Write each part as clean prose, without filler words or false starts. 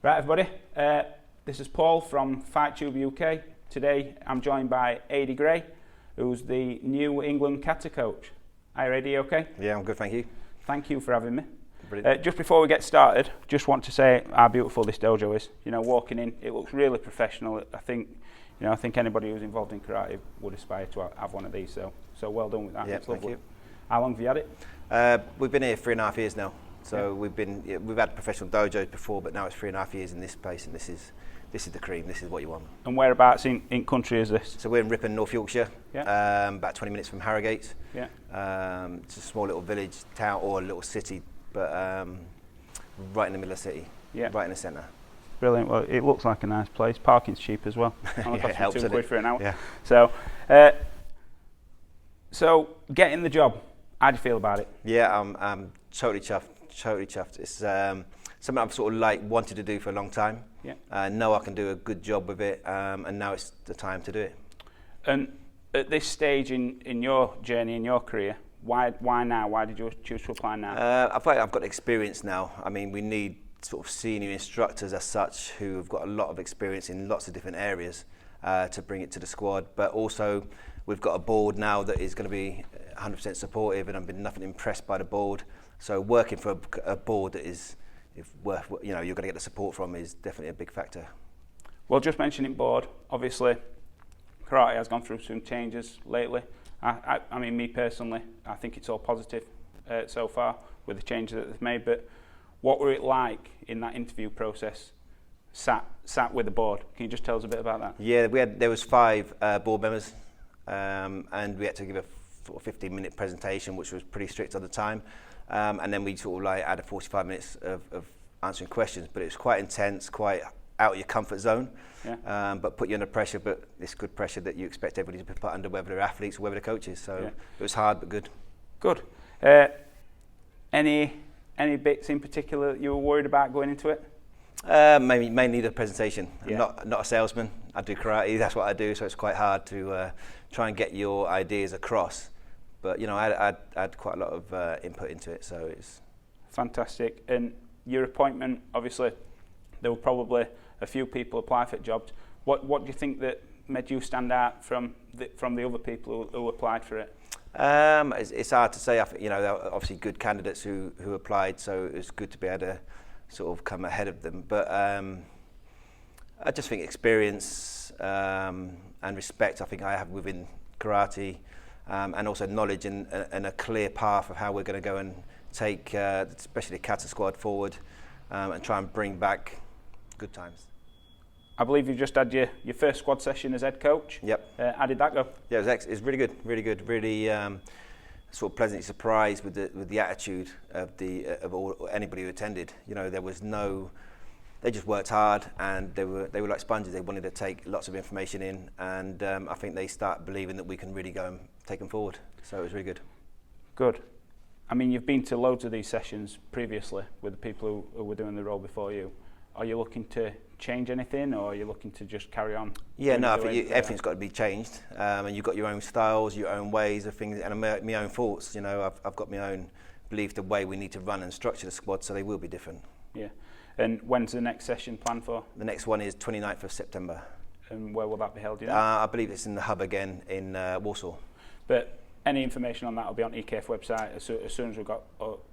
Right, everybody, this is Paul from FightTube UK. Today I'm joined by Adi Gray, who's the New England Kata coach. Hi Adi, okay? Yeah, I'm good, thank you. Thank you for having me. Brilliant. Just before we get started, just want to say how beautiful this dojo is. You know, walking in, it looks really professional. I think anybody who's involved in karate would aspire to have one of these. So well done with that. Yeah, it's thank lovely. you. How long have you had it? We've been here 3.5 years now. So Yeah. we've had professional dojos before, but now it's 3.5 years in this place, and this is the cream. This is what you want. And whereabouts in country is this? So we're in Ripon, North Yorkshire. Yeah. About 20 minutes from Harrogate. Yeah. It's a small little village, town, or a little city, but right in the middle of the city. Yeah. Right in the centre. Brilliant. Well, it looks like a nice place. Parking's cheap as well. Only Yeah, costs it helps, you doesn't £2 it? for an hour. Yeah. So getting the job, how do you feel about it? Yeah, I'm totally chuffed. Totally chuffed. It's something I've sort of wanted to do for a long time. Yeah. Know I can do a good job with it, and now it's the time to do it. And at this stage in your journey, in your career, why now? Why did you choose to apply now? I feel like I've got experience now. I mean, we need sort of senior instructors as such who have got a lot of experience in lots of different areas to bring it to the squad. But also, we've got a board now that is going to be 100% supportive, and I've been nothing impressed by the board. So working for a board that is worth, you're going to get the support from is definitely a big factor. Well, just mentioning board, obviously, karate has gone through some changes lately. I mean, me personally, I think it's all positive so far with the changes that they've made. But what were it like in that interview process, sat with the board? Can you just tell us a bit about that? Yeah, there was 5 board members, and we had to give a sort of 15-minute presentation, which was pretty strict at the time. And then we sort of had a 45 minutes of answering questions, but it was quite intense, quite out of your comfort zone. Yeah. But put you under pressure, but it's good pressure that you expect everybody to be put under, whether they're athletes or whether they're coaches. So yeah. It was hard, but good. Good. Any bits in particular that you were worried about going into it? Mainly the presentation. Yeah. I'm not a salesman. I do karate. That's what I do. So it's quite hard to try and get your ideas across. But I had quite a lot of input into it. So it's fantastic. And your appointment, obviously, there were probably a few people apply for jobs. What do you think that made you stand out from the other people who applied for it? It's hard to say. I think, there were obviously good candidates who applied, so it was good to be able to sort of come ahead of them. But I just think experience and respect, I think I have within karate, and also knowledge and a clear path of how we're going to go and take, especially the Kata squad forward, and try and bring back good times. I believe you've just had your first squad session as head coach. Yep. How did that go? Yeah, it's really good, really sort of pleasantly surprised with the attitude of anybody who attended. There was they just worked hard, and they were like sponges. They wanted to take lots of information in, and I think they start believing that we can really go and take them forward. So it was really good. Good. I mean, you've been to loads of these sessions previously with the people who were doing the role before you. Are you looking to change anything, or are you looking to just carry on? Yeah, no, I think everything's got to be changed, and you've got your own styles, your own ways of things, and my own thoughts. I've got my own belief the way we need to run and structure the squad, so they will be different. Yeah. And when's the next session planned for? The next one is 29th of September. And where will that be held? I believe it's in the hub again in Warsaw. But any information on that will be on EKF website as soon as we've got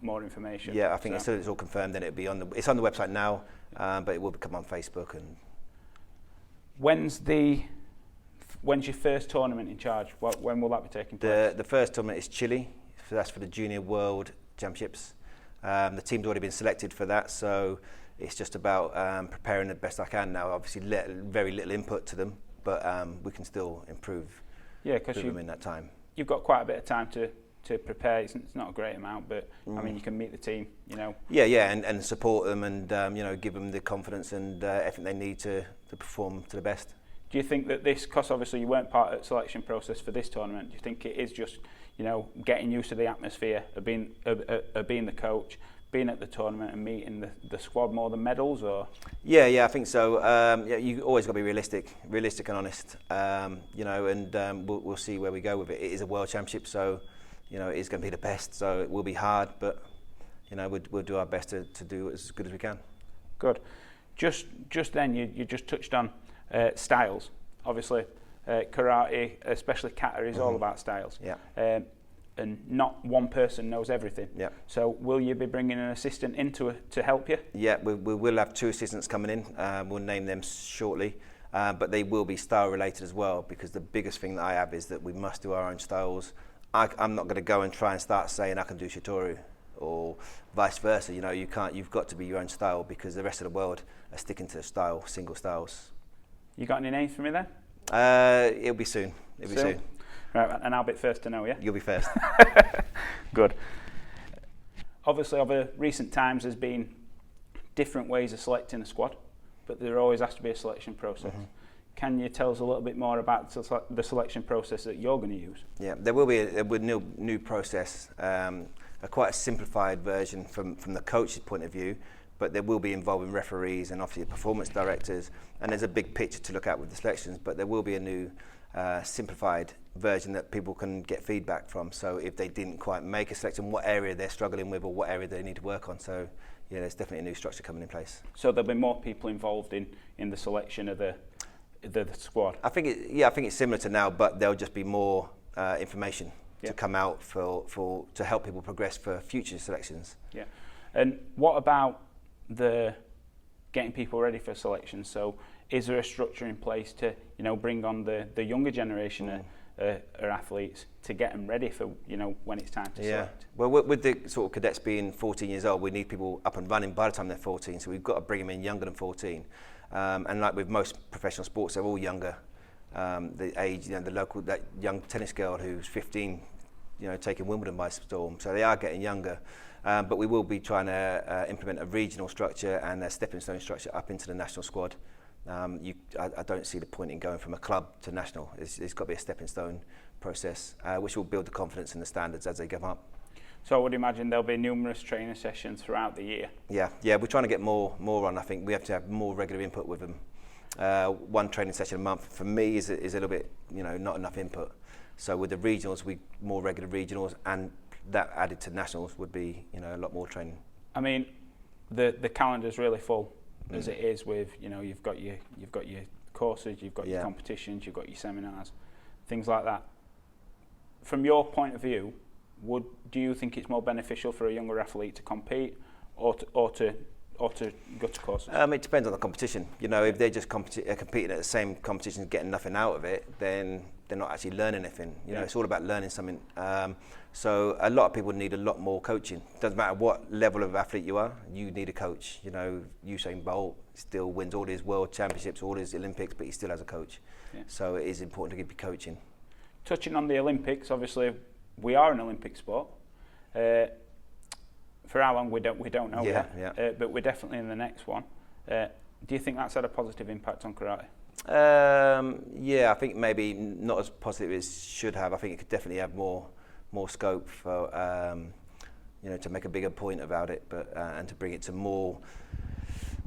more information. Yeah, I think as soon as it's all confirmed, then it'll be it's on the website now, but it will become on Facebook. And when's your first tournament in charge? When will that be taking place? The first tournament is Chile. So that's for the Junior World Championships. The team's already been selected for that, so it's just about preparing the best I can now. Obviously, very little input to them, but we can still improve. Yeah, because them in that time. You've got quite a bit of time to prepare. It's not a great amount, but I mean, you can meet the team. Yeah, and support them, and give them the confidence and everything they need to perform to the best. Do you think that this, because obviously you weren't part of the selection process for this tournament, do you think it is just getting used to the atmosphere of being the coach, being at the tournament and meeting the squad more than medals, or? Yeah, I think so. You always got to be realistic and honest. We'll see where we go with it. It is a world championship, so it is going to be the best. So it will be hard, but we'll do our best to do as good as we can. Good. Just then, you just touched on styles. Obviously, karate, especially kata, is all about styles. Yeah. And not one person knows everything. Yeah. So will you be bringing an assistant in to help you? Yeah, we will have 2 assistants coming in. We'll name them shortly. But they will be style related as well, because the biggest thing that I have is that we must do our own styles. I'm not going to go and try and start saying I can do Shitoru or vice versa. You know, you can't. You've got to be your own style, because the rest of the world are sticking to single styles. You got any names for me there? It'll be soon. It'll be soon. Right, and I'll be first to know, yeah? You'll be first. Good. Obviously, over recent times, there's been different ways of selecting a squad, but there always has to be a selection process. Mm-hmm. Can you tell us a little bit more about the selection process that you're going to use? Yeah, there will be a new process, quite a simplified version from the coach's point of view, but there will be involving referees and obviously performance directors, and there's a big picture to look at with the selections, but there will be a new simplified version that people can get feedback from. So if they didn't quite make a selection, what area they're struggling with or what area they need to work on. So yeah, there's definitely a new structure coming in place. So there'll be more people involved in the selection of the squad. I think it's similar to now, but there'll just be more information to come out to help people progress for future selections. Yeah. And what about the getting people ready for selection? So is there a structure in place to bring on the younger generation of athletes to get them ready for when it's time to select? Well, with the sort of cadets being 14 years old, we need people up and running by the time they're 14. So we've got to bring them in younger than 14. And like with most professional sports, they're all younger. The age, that young tennis girl who's 15, taking Wimbledon by storm. So they are getting younger. But we will be trying to implement a regional structure and a stepping stone structure up into the national squad. I don't see the point in going from a club to national. It's got to be a stepping stone process, which will build the confidence and the standards as they go up. So I would imagine there'll be numerous training sessions throughout the year. Yeah, we're trying to get more on. I think we have to have more regular input with them. One training session a month for me is a little bit, not enough input. So with the regionals, more regular regionals, and that added to nationals would be, a lot more training. I mean, the calendar's really full as it is with, you've got your courses, you've got your competitions, you've got your seminars, things like that. From your point of view, do you think it's more beneficial for a younger athlete to compete or to go to courses? It depends on the competition. If they're just competing at the same competition and getting nothing out of it, then they're not actually learning anything. It's all about learning something. So a lot of people need a lot more coaching. Doesn't matter what level of athlete you are, you need a coach. Usain Bolt still wins all his world championships, all his Olympics, but he still has a coach. Yeah. So it is important to give you coaching. Touching on the Olympics, obviously we are an Olympic sport. For how long we don't know yet. But we're definitely in the next one. Do you think that's had a positive impact on karate? I think maybe not as positive as it should have. I think it could definitely have more scope for to make a bigger point about it, but and to bring it to more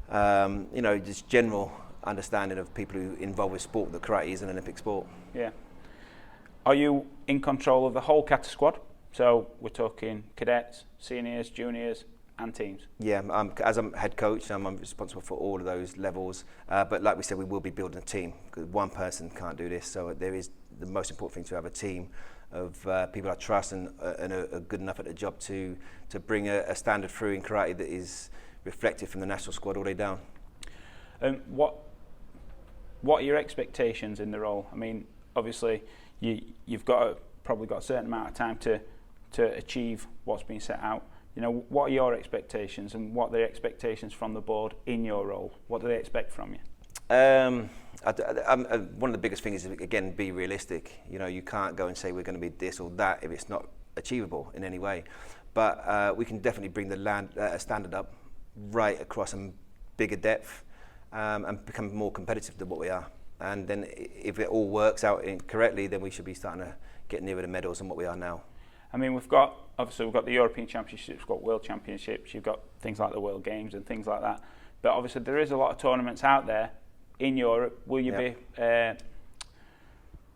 just general understanding of people who involved with sport that karate is an Olympic sport. Yeah. Are you in control of the whole Kata squad? So we're talking cadets, seniors, juniors, and teams. Yeah, as I'm head coach, I'm responsible for all of those levels. But like we said, we will be building a team, because one person can't do this. So there is the most important thing to have a team of people I trust and are good enough at the job to bring a standard through in karate that is reflected from the national squad all the way down. What are your expectations in the role? I mean, obviously you've probably got a certain amount of time to achieve what's been set out. What are your expectations, and what are the expectations from the board in your role? What do they expect from you? One of the biggest things is, again, be realistic. You can't go and say we're going to be this or that if it's not achievable in any way. But we can definitely bring the standard up right across some bigger depth and become more competitive than what we are. And then if it all works out correctly, then we should be starting to get nearer the medals than what we are now. I mean, we've got the European Championships, we've got World Championships, you've got things like the World Games and things like that. But obviously there is a lot of tournaments out there in Europe. Will you be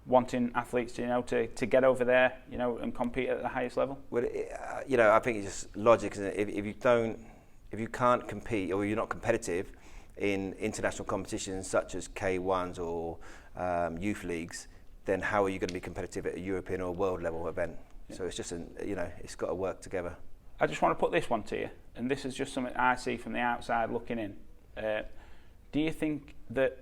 wanting athletes to get over there, and compete at the highest level? Well, I think it's just logic, isn't it? If you can't compete or you're not competitive, in international competitions such as K1s or youth leagues, then how are you going to be competitive at a European or world level event? Yeah. So it's just, it's got to work together. I just want to put this one to you, and this is just something I see from the outside looking in. Do you think that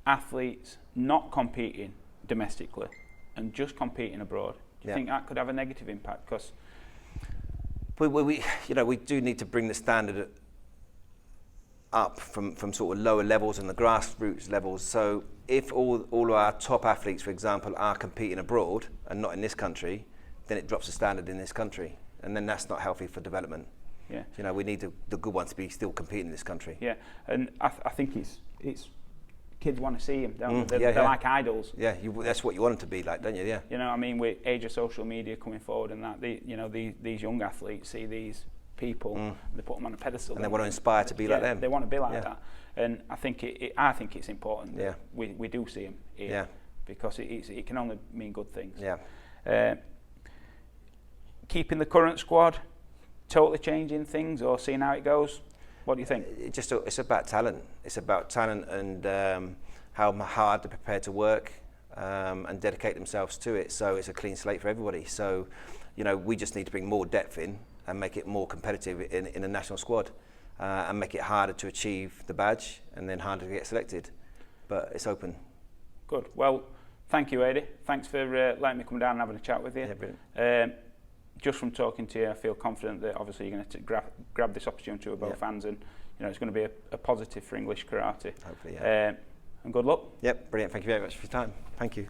athletes not competing domestically and just competing abroad, do you think that could have a negative impact? Because we do need to bring the standard up from sort of lower levels and the grassroots levels. So if all of our top athletes, for example, are competing abroad and not in this country, then it drops the standard in this country, and then that's not healthy for development. Yeah. We need the good ones to be still competing in this country. Yeah, and I think it's kids want to see them, don't they? They're like idols. Yeah, that's what you want them to be like, don't you? Yeah. You know, I mean, with age of social media coming forward and that, these young athletes see these people, and they put them on a pedestal, and they want to inspire to be like them. They want to be like that, and I think it's important that we do see them here, because it can only mean good things. Yeah. Keeping the current squad, totally changing things, or seeing how it goes. What do you think? It's about talent. It's about talent and how hard they're prepared to work and dedicate themselves to it. So it's a clean slate for everybody. So, we just need to bring more depth in and make it more competitive in a national squad, and make it harder to achieve the badge and then harder to get selected. But it's open. Good. Well, thank you, Adi. Thanks for letting me come down and having a chat with you. Yeah, brilliant. Just from talking to you, I feel confident that obviously you're going to grab this opportunity with both hands, and it's going to be a positive for English karate. Hopefully, yeah. And good luck. Yep, brilliant. Thank you very much for your time. Thank you.